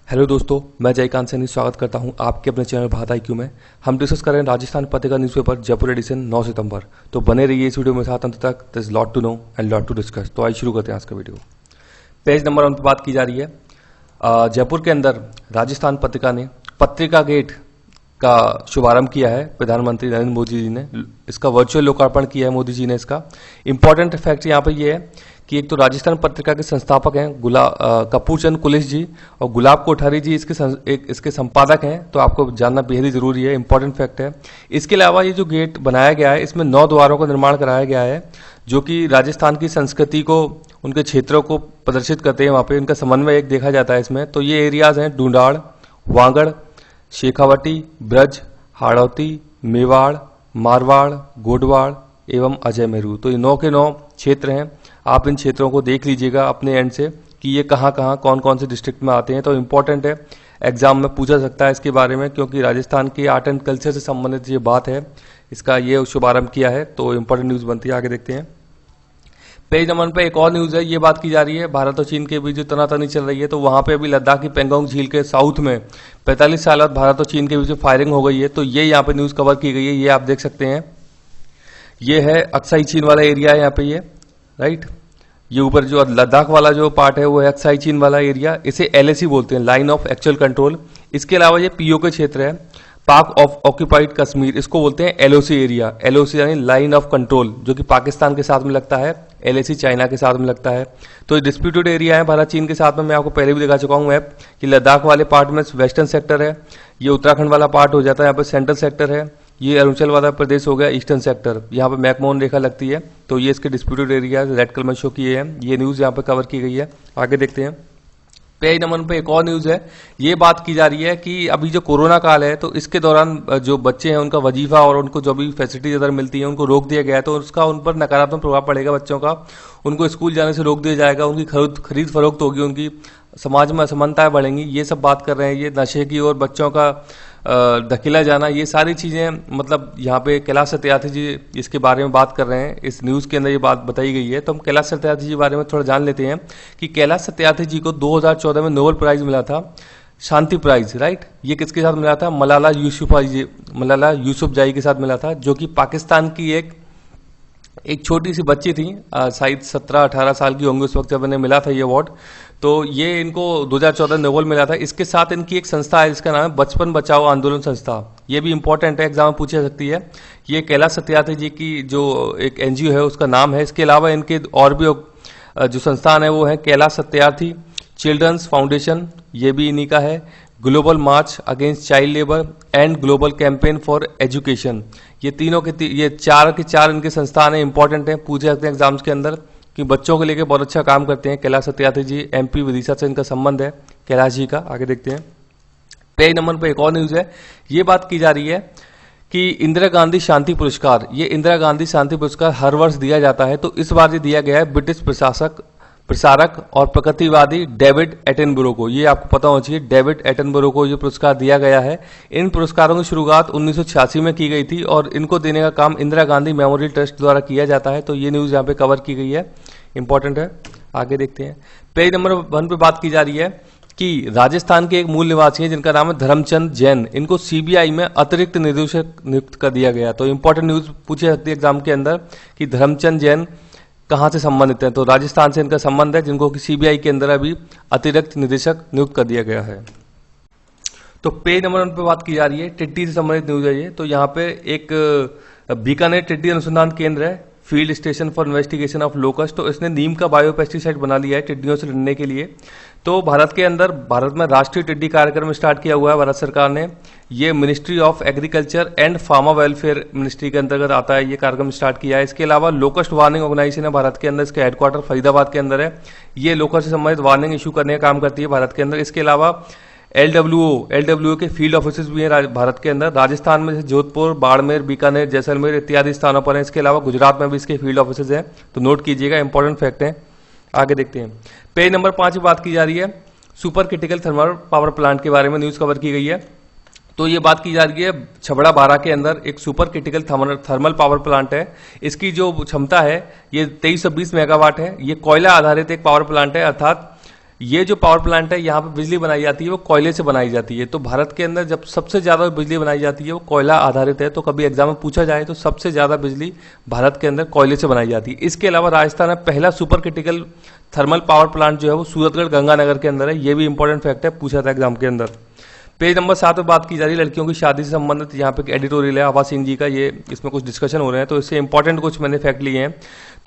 Hello दोस्तों, मैं जयकांत सैनी स्वागत करता हूं आपके अपने चैनल भारत IQ में। हम डिस्कस कर रहे हैं राजस्थान पत्रिका न्यूज़पेपर जयपुर एडिशन 9 सितंबर। तो बने रहिए इस वीडियो में साथ अंत तक। This is lot to know and lot to discuss. तो आइए शुरू करते हैं आज का वीडियो। पेज नंबर 1 पर बात की जा रही है। जयपुर के अंदर राजस्थान पत्रिका ने पत्रिका गेट का शुभारंभ किया है। प्रधानमंत्री नरेंद्र मोदी जी ने इसका वर्चुअल लोकार्पण किया है। मोदी जी ने इसका इंपॉर्टेंट फैक्ट यहाँ पे ये है कि एक तो राजस्थान पत्रिका के संस्थापक हैं कपूर चंद कुलिश जी और गुलाब कोठारी जी इसके संपादक हैं। तो आपको जानना बेहद ही जरूरी है, इंपॉर्टेंट फैक्ट है। इसके अलावा ये जो गेट बनाया गया है इसमें 9 द्वारों का निर्माण कराया गया है जो कि राजस्थान की संस्कृति को, उनके क्षेत्रों को प्रदर्शित करते हैं। वहाँ पे इनका समन्वय एक देखा जाता है इसमें। तो ये एरियाज हैं डूंडाड़, वांगड़, शेखावटी, ब्रज, हाड़ौती, मेवाड़, मारवाड़, गोडवाड़ एवं अजय मेरू। तो ये 9 के 9 क्षेत्र हैं। आप इन क्षेत्रों को देख लीजिएगा अपने एंड से कि ये कहाँ कौन कौन से डिस्ट्रिक्ट में आते हैं। तो इम्पोर्टेंट है, एग्जाम में पूछा सकता है इसके बारे में, क्योंकि राजस्थान की आर्ट एंड कल्चर से संबंधित ये बात है। इसका ये शुभारंभ किया है, तो इम्पोर्टेंट न्यूज़ बनती है। आगे देखते हैं। पेज नंबर पे एक और न्यूज़ है। ये बात की जा रही है भारत और चीन के बीच जो तनातनी चल रही है, तो वहाँ पे अभी लद्दाख की पेंगोंग झील के साउथ में 45 साल बाद भारत और चीन के बीच फायरिंग हो गई है। तो ये यहाँ पे न्यूज़ कवर की गई है, ये आप देख सकते हैं। ये है अक्साई चीन वाला एरिया है यहाँ पे, ये राइट। ये ऊपर जो लद्दाख वाला जो पार्ट है वो है अक्साई चीन वाला एरिया। इसे LAC बोलते हैं, लाइन ऑफ एक्चुअल कंट्रोल। इसके अलावा ये POK क्षेत्र है, पाक ऑफ ऑक्यूपाइड कश्मीर, इसको बोलते हैं LOC एरिया। LOC यानी लाइन ऑफ कंट्रोल, जो कि पाकिस्तान के साथ में लगता है। LAC चाइना के साथ में लगता है। तो डिस्प्यूटेड एरिया है भारत चीन के साथ में। मैं आपको पहले भी दिखा चुका हूँ मैप कि लद्दाख वाले पार्ट में वेस्टर्न सेक्टर है, ये उत्तराखंड वाला पार्ट हो जाता है, यहाँ पर सेंट्रल सेक्टर है, ये अरुणाचल वाला प्रदेश हो गया ईस्टर्न सेक्टर, यहाँ पे मैकमोहन रेखा लगती है। तो ये इसके डिस्प्यूटेड एरिया रेड कलर में शो किए हैं। ये न्यूज़ यहाँ पे कवर की गई है। आगे देखते हैं। पेज नंबर पे एक और न्यूज़ है। ये बात की जा रही है कि अभी जो कोरोना काल है, तो इसके दौरान जो बच्चे हैं उनका वजीफा और उनको जो भी फैसिलिटीज अदर मिलती है उनको रोक दिया गया है। तो उसका उन पर नकारात्मक प्रभाव पड़ेगा बच्चों का। उनको स्कूल जाने से रोक दिया जाएगा, उनकी खरीद फरोख्त होगी, उनकी समाज में असमानताएं बढ़ेंगी। ये सब बात कर रहे हैं। ये नशे की और बच्चों का धकेला जाना, ये सारी चीज़ें, मतलब यहाँ पे कैलाश सत्यार्थी जी इसके बारे में बात कर रहे हैं। इस न्यूज़ के अंदर ये बात बताई गई है। तो हम कैलाश सत्यार्थी जी के बारे में थोड़ा जान लेते हैं कि कैलाश सत्यार्थी जी को 2014 में नोबेल प्राइज मिला था, शांति प्राइज, राइट। ये किसके साथ मिला था? मलाला यूसुफजाई के साथ मिला था, जो कि पाकिस्तान की एक छोटी सी बच्ची थी, शायद 17-18 साल की होंगी उस वक्त जब इन्हें मिला था ये अवार्ड। तो ये इनको 2014 नोबेल मिला था। इसके साथ इनकी एक संस्था है जिसका नाम है बचपन बचाओ आंदोलन संस्था। ये भी इंपॉर्टेंट है, एग्जाम में पूछा सकती है। ये कैलाश सत्यार्थी जी की जो एक NGO है उसका नाम है। इसके अलावा इनके और भी जो संस्थान है वो है कैलाश सत्यार्थी चिल्ड्रंस फाउंडेशन, ये भी इन्हीं का है। Global March against child labour and global campaign for education. ये तीनों के ये चार के चार इनके संस्थान है, इंपॉर्टेंट है, पूछे जाते हैं एग्जाम्स के अंदर कि बच्चों को लेकर बहुत अच्छा काम करते हैं। कैलाश सत्यार्थी जी MP विदिशा से इनका संबंध है, कैलाश जी का। आगे देखते हैं। पेज नंबर पर एक और न्यूज है। ये बात की जा रही है कि इंदिरा गांधी शांति पुरस्कार, ये इंदिरा गांधी शांति पुरस्कार हर वर्ष दिया जाता है। तो इस बार ये दिया गया है ब्रिटिश प्रसारक और प्रकृतिवादी डेविड एटनबरो को। ये आपको पता होना चाहिए, डेविड एटनबरो को ये पुरस्कार दिया गया है। इन पुरस्कारों की शुरुआत 1986 में की गई थी और इनको देने का काम इंदिरा गांधी मेमोरियल ट्रस्ट द्वारा किया जाता है। तो ये न्यूज़ यहाँ पे कवर की गई है, इंपॉर्टेंट है। आगे देखते हैं। पेज नंबर 1 पे बात की जा रही है कि राजस्थान के एक मूल निवासी हैं जिनका नाम है धर्मचंद जैन। इनको CBI में अतिरिक्त निदेशक नियुक्त कर दिया गया। तो इंपॉर्टेंट न्यूज़ पूछी जाती है एग्जाम के अंदर कि धर्मचंद जैन कहाँ से संबंधित है। तो राजस्थान से इनका संबंध है, जिनको कि CBI के अंदर अभी अतिरिक्त निदेशक नियुक्त कर दिया गया है। तो पेज नंबर 1 पे बात की जा रही है, टिड्डी से संबंधित न्यूज है ये। तो यहाँ पे एक बीकानेर टिड्डी अनुसंधान केंद्र है, field station for investigation of locust. तो इसने नीम का बायोपेस्टिसाइड बना लिया है टिड्डियों से लड़ने के लिए। तो भारत में राष्ट्रीय टिड्डी कार्यक्रम स्टार्ट किया हुआ है भारत सरकार ने। ये ministry of agriculture and farmer welfare ministry के अंतर्गत आता है, ये कार्यक्रम स्टार्ट किया है। इसके अलावा लोकस्ट वार्निंग ऑर्गेनाइजेशन है भारत के अंदर, इसका हेडक्वार्टर फरीदाबाद के अंदर है। ये लोकस्ट से संबंधित वार्निंग इशू करने का काम करती है भारत के अंदर। इसके अलावा LWO के फील्ड ऑफिस भी हैं भारत के अंदर। राजस्थान में जैसे जोधपुर, बाड़मेर, बीकानेर, जैसलमेर इत्यादि स्थानों पर हैं। इसके अलावा गुजरात में भी इसके फील्ड ऑफिस हैं, तो नोट कीजिएगा, इंपॉर्टेंट फैक्ट है। आगे देखते हैं। पेज नंबर 5 में बात की जा रही है super critical thermal power plant के बारे में, न्यूज कवर की गई है। तो ये बात की जा रही है छबड़ा बारा के अंदर एक super critical thermal power plant है। इसकी जो क्षमता है ये 2320 मेगावाट है। ये कोयला आधारित एक पावर प्लांट है, अर्थात ये जो पावर प्लांट है यहाँ पे बिजली बनाई जाती है वो कोयले से बनाई जाती है। तो भारत के अंदर जब सबसे ज़्यादा बिजली बनाई जाती है वो कोयला आधारित है। तो कभी एग्जाम में पूछा जाए तो सबसे ज़्यादा बिजली भारत के अंदर कोयले से बनाई जाती है। इसके अलावा राजस्थान में पहला super critical thermal power plant जो है वो सूरतगढ़ गंगानगर के अंदर है। ये भी इंपॉर्टेंट फैक्ट है, पूछा था एग्जाम के अंदर। पेज नंबर 7 में बात की जा रही है लड़कियों की शादी से संबंधित। यहाँ पे एडिटोरियल है आभा सिंह जी का, ये इसमें कुछ डिस्कशन हो रहे हैं तो इससे इंपॉर्टेंट कुछ मैंने फैक्ट लिए हैं।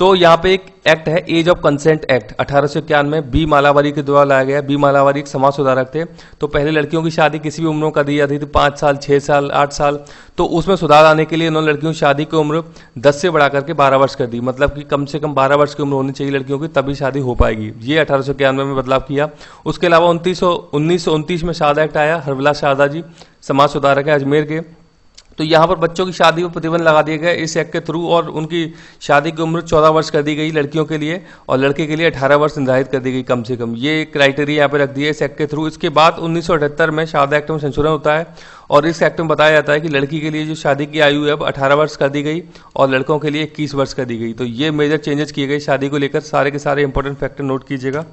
तो यहाँ पे एक एक्ट है age of consent act 1891 B Malabari के द्वारा लाया गया। बी मालावारी एक समाज सुधारक थे। तो पहले लड़कियों की शादी किसी भी उम्र में कर दी जाती थी, 5 साल, 6 साल, 8 साल। तो उसमें सुधार आने के लिए उन्होंने लड़कियों की शादी की उम्र 10 से बढ़ा करके 12 वर्ष कर दी। मतलब कि कम से कम 12 वर्ष की उम्र होनी चाहिए लड़कियों की, तभी शादी हो पाएगी। ये 1891 में बदलाव किया। उसके अलावा 1929 में शारदा एक्ट आया। हरविलास शारदा जी समाज सुधारक है अजमेर के। तो यहाँ पर बच्चों की शादी पर प्रतिबंध लगा दिया गया इस एक्ट के थ्रू, और उनकी शादी की उम्र 14 वर्ष कर दी गई लड़कियों के लिए, और लड़के के लिए 18 वर्ष निर्धारित कर दी गई कम से कम। ये क्राइटेरिया यहाँ पे रख दिया इस एक्ट के थ्रू। इसके बाद 1978 में शारदा एक्ट में संशोधन होता है, और इस एक्ट में बताया जाता है कि लड़की के लिए जो शादी की आयु है अब 18 वर्ष कर दी गई और लड़कों के लिए 21 वर्ष कर दी गई। तो ये मेजर चेंजेस किए गए शादी को लेकर। सारे के सारे इंपॉर्टेंट फैक्टर नोट कीजिएगा।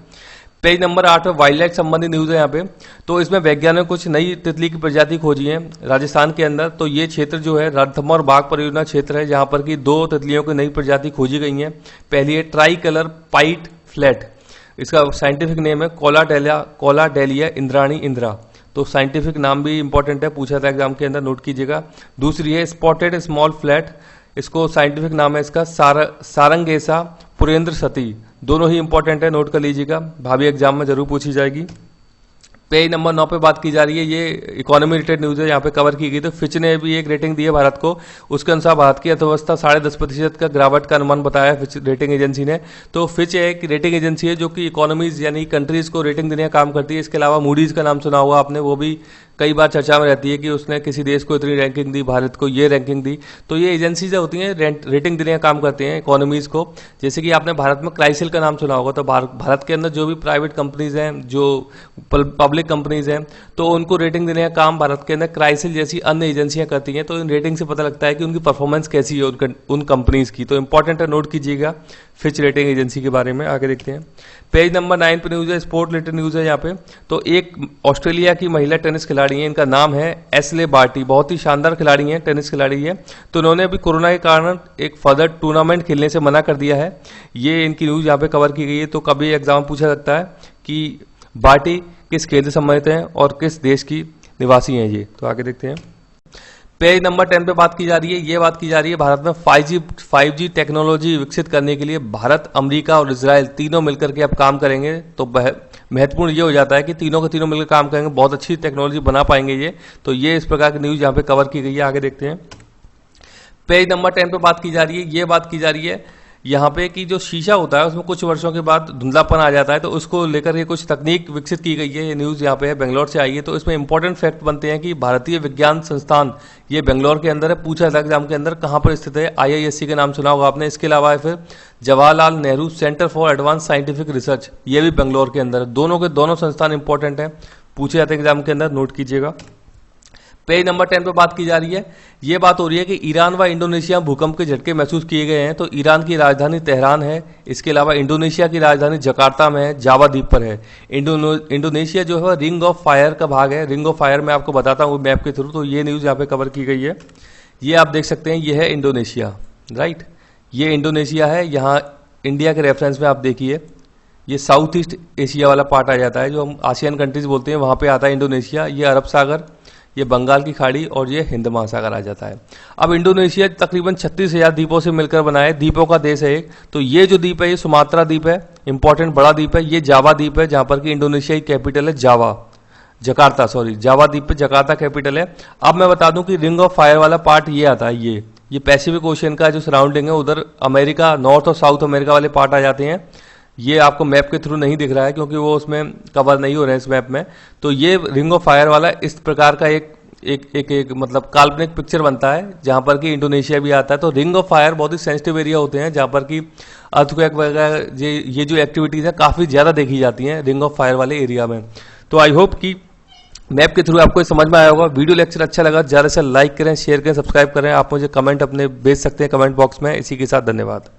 पेज नंबर 8 में वाइल्ड लाइफ संबंधी न्यूज है यहाँ पे। तो इसमें वैज्ञानिक कुछ नई तितली की प्रजाति खोजी है राजस्थान के अंदर। तो ये क्षेत्र जो है रणथंभौर बाघ परियोजना क्षेत्र है, जहाँ पर कि 2 तितलियों की नई प्रजाति खोजी गई हैं। पहली है ट्राई कलर पाइट फ्लैट, इसका साइंटिफिक नेम है कोलाडेलिया इंद्राणी इंद्रा। तो साइंटिफिक नाम भी इंपॉर्टेंट है, पूछा था एग्जाम के अंदर, नोट कीजिएगा। दूसरी है स्पॉटेड स्मॉल फ्लैट, इसको साइंटिफिक नाम है इसका सारंगेसा पुरेंद्र सती। दोनों ही इंपॉर्टेंट है, नोट कर लीजिएगा, भावी एग्जाम में जरूर पूछी जाएगी। पेज नंबर 9 पे बात की जा रही है, ये इकोनॉमी रिलेटेड न्यूज है, यहाँ पे कवर की गई। तो फिच ने भी एक रेटिंग दी है भारत को। उसके अनुसार भारत की अर्थव्यवस्था 10.5% का गिरावट का अनुमान बताया है फिच रेटिंग एजेंसी ने। तो फिच एक रेटिंग एजेंसी है जो कि इकोनॉमीज यानी कंट्रीज को रेटिंग देने का काम करती है। इसके अलावा मूडीज का नाम सुना होगा आपने, वो भी कई बार चर्चा में रहती है कि उसने किसी देश को इतनी रैंकिंग दी, भारत को ये रैंकिंग दी। तो ये एजेंसी जो होती हैं रेटिंग देने का काम करते हैं इकोनॉमीज को। जैसे कि आपने भारत में क्राइसिल का नाम सुना होगा। तो भारत के अंदर जो भी प्राइवेट कंपनीज हैं, जो पब्लिक कंपनीज हैं, तो उनको रेटिंग देने का काम भारत के अंदर क्राइसिल जैसी अन्य एजेंसियां करती हैं। तो इन रेटिंग से पता लगता है कि उनकी परफॉर्मेंस कैसी है उन कंपनीज की। तो इंपॉर्टेंट है, नोट कीजिएगा फिच रेटिंग एजेंसी के बारे में। आगे देखते हैं, पेज नंबर 9 पे न्यूज है, स्पोर्ट रिलेटेड न्यूज है यहाँ पे। तो एक ऑस्ट्रेलिया की महिला टेनिस खिलाड़ी है, इनका नाम है एस्ले बार्टी। बहुत ही शानदार खिलाड़ी है, टेनिस खिलाड़ी है। तो उन्होंने अभी कोरोना के कारण एक फर्दर टूर्नामेंट खेलने से मना कर दिया है। ये इनकी न्यूज यहाँ पे कवर की गई है। तो कभी एग्जाम पूछा सकता है कि बार्टी किस खेल से संबंधित हैं और किस देश की निवासी हैं ये। तो आगे देखते हैं, पेज नंबर 10 पे बात की जा रही है। ये बात की जा रही है भारत में 5G टेक्नोलॉजी विकसित करने के लिए भारत, अमेरिका और इजराइल तीनों मिलकर के अब काम करेंगे। तो महत्वपूर्ण ये हो जाता है कि तीनों के तीनों मिलकर काम करेंगे, बहुत अच्छी टेक्नोलॉजी बना पाएंगे ये। तो ये इस प्रकार की न्यूज यहाँ पे कवर की गई है। आगे देखते हैं, पेज नंबर 10 पे बात की जा रही है। ये बात की जा रही है यहाँ पे कि जो शीशा होता है उसमें कुछ वर्षों के बाद धुंधलापन आ जाता है। तो उसको लेकर के कुछ तकनीक विकसित की गई है। ये न्यूज़ यहाँ पे है, बेंगलोर से आई है। तो इसमें इंपॉर्टेंट फैक्ट बनते हैं कि भारतीय विज्ञान संस्थान ये बेंगलोर के अंदर है। पूछा था एग्जाम के अंदर कहाँ पर स्थित है, IISc का नाम सुना होगा आपने। इसके अलावा है फिर Jawaharlal Nehru centre for advance scientific research, ये भी बेंगलोर के अंदर है। दोनों के दोनों संस्थान इंपॉर्टेंट है, पूछे जाते हैं एग्जाम के अंदर, नोट कीजिएगा। पेज नंबर 10 पे बात की जा रही है। ये बात हो रही है कि ईरान व इंडोनेशिया भूकंप के झटके महसूस किए गए हैं। तो ईरान की राजधानी तेहरान है। इसके अलावा इंडोनेशिया की राजधानी जकार्ता में है, जावा द्वीप पर है। इंडोनेशिया जो है रिंग ऑफ फायर का भाग है। रिंग ऑफ फायर मैं आपको बताता हूँ मैप के थ्रू। तो ये न्यूज़ यहाँ पे कवर की गई है। ये आप देख सकते हैं, ये है इंडोनेशिया, राइट। ये इंडोनेशिया है। यहाँ इंडिया के रेफरेंस में आप देखिए, ये साउथ ईस्ट एशिया वाला पार्ट आ जाता है, जो हम आसियान कंट्रीज बोलते हैं, वहाँ पे आता है इंडोनेशिया। ये अरब सागर, ये बंगाल की खाड़ी और ये हिंद महासागर आ जाता है। अब इंडोनेशिया तकरीबन 36,000 द्वीपों से मिलकर बना है, द्वीपों का देश है एक। तो ये जो द्वीप है ये सुमात्रा द्वीप है, इंपॉर्टेंट बड़ा द्वीप है। ये जावा द्वीप है, जहाँ पर कि इंडोनेशिया की कैपिटल है जकार्ता, जावा द्वीप पे जकार्ता कैपिटल है। अब मैं बता दूं कि रिंग ऑफ फायर वाला पार्ट ये आता है, ये पैसिफिक ओशियन का जो सराउंडिंग है, उधर अमेरिका, नॉर्थ और साउथ अमेरिका वाले पार्ट आ जाते हैं। ये आपको मैप के थ्रू नहीं दिख रहा है क्योंकि वो उसमें कवर नहीं हो रहे हैं इस मैप में। तो ये रिंग ऑफ फायर वाला इस प्रकार का एक मतलब काल्पनिक पिक्चर बनता है, जहां पर कि इंडोनेशिया भी आता है। तो रिंग ऑफ फायर बहुत ही सेंसिटिव एरिया होते हैं, जहां पर कि अर्थक्वेक वगैरह ये जो एक्टिविटीज है काफी ज्यादा देखी जाती हैं रिंग ऑफ फायर वाले एरिया में। तो आई होप कि मैप के थ्रू आपको समझ में आया होगा। वीडियो लेक्चर अच्छा लगा ज्यादा से लाइक करें, शेयर करें, सब्सक्राइब करें। आप मुझे कमेंट अपने भेज सकते हैं कमेंट बॉक्स में। इसी के साथ धन्यवाद।